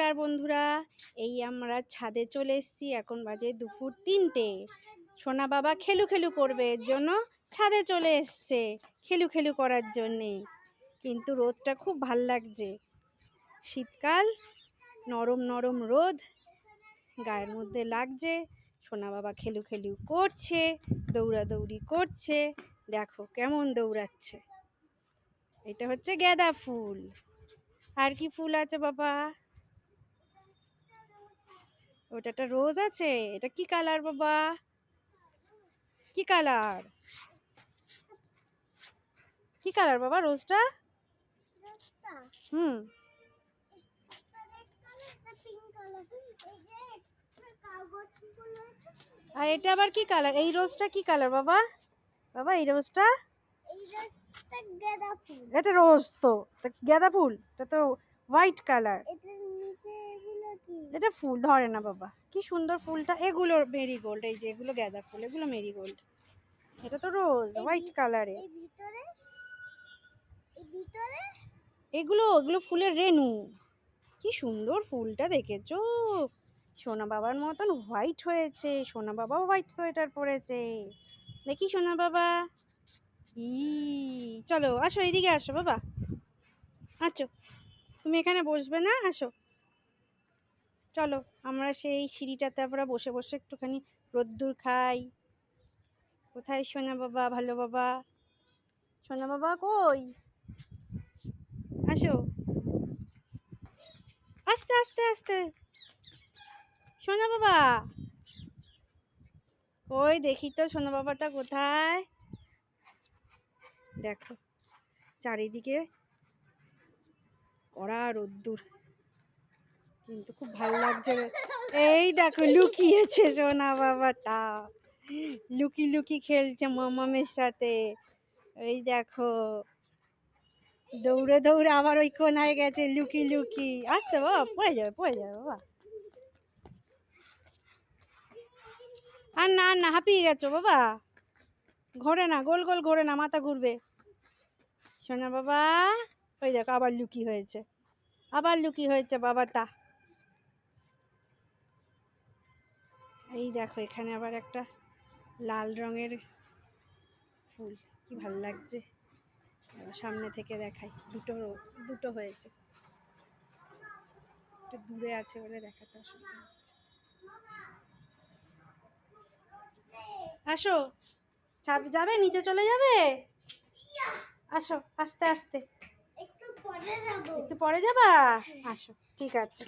নমস্কার বন্ধুরা, এই আমরা ছাদে চলে এসেছি। এখন বাজে দুপুর 3টে। সোনা বাবা খেলু খেলু করবে, এর জন্য ছাদে চলে এসছে খেলু খেলু করার জন্যে। কিন্তু রোদটা খুব ভাল লাগছে, শীতকাল, নরম নরম রোদ গায়ের মধ্যে লাগছে। সোনা বাবা খেলু খেলু করছে, দৌড়াদৌড়ি করছে, দেখো কেমন দৌড়াচ্ছে। এটা হচ্ছে গাঁদা ফুল। আর কি ফুল আছে বাবা? ওটা একটা রোজ আছে। এটা কি কালার বাবা? কি কালার? কি কালার বাবা রোজটা? হুম, আর এটা আবার কি কালার? এই রোজটা কি কালার বাবা? বাবা এই রোজটা? এটা রোজ তো, গাঁদা ফুল এটা তো হোয়াইট কালার। এটা ফুল ধরে না বাবা। কি সুন্দর ফুলটা। এগুলো মেরিগোল্ড, এই যে এগুলো গাঁদা ফুল, এগুলো মেরিগোল্ড। এটা তো রোজ হোয়াইট কালারে। এগুলো ওগুলো ফুলের রেণু। কি সুন্দর ফুলটা, দেখেছো? সোনা বাবার মতন হোয়াইট হয়েছে। সোনা বাবাও হোয়াইট সোয়েটার পরেছে। দেখি সোনা বাবা। চলো আসো, এইদিকে আসো বাবা। আচ্ছা, তুমি এখানে বসবে না? আসো, চলো আমরা সেই সিঁড়িটাতে আমরা বসে বসে একটুখানি রোদ্দুর খাই। কোথায় সোনা বাবা, ভালো বাবা? সোনা বাবা কই? আসো, আস্তে আস্তে আস্তে। সোনা বাবা ওই দেখি তো, সোনা বাবাটা কোথায়? দেখো চারিদিকে কড়া রোদ্দুর, কিন্তু খুব ভালো লাগছে। এই দেখো লুকিয়েছে সোনা বাবাটা, লুকি লুকি খেলছে মামামের সাথে। এই দেখো দৌড়ে দৌড়ে আবার ওই কোনায় গেছে লুকি লুকি। আসতে বাবা, পড়ে যাবে পড়ে যাবে বাবা। আর না না, হাঁপিয়ে গেছো বাবা। ঘোরে না, গোল গোল ঘোরে না, মাথা ঘুরবে। সোনা বাবা ওই দেখো আবার লুকি হয়েছে, আবার লুকি হয়েছে বাবাটা। এই দেখো এখানে আবার একটা লাল রঙের ফুল, কি ভালো লাগছে। সামনে থেকে দেখাই, দুটো দুটো হয়েছে, একটু দূরে আছে বলে দেখাতে অসুবিধা হচ্ছে। আসো, ছাদ যাবে, নিচে চলে যাবে? আসো আস্তে আস্তে, একটু পরে যাবা? আসো, ঠিক আছে।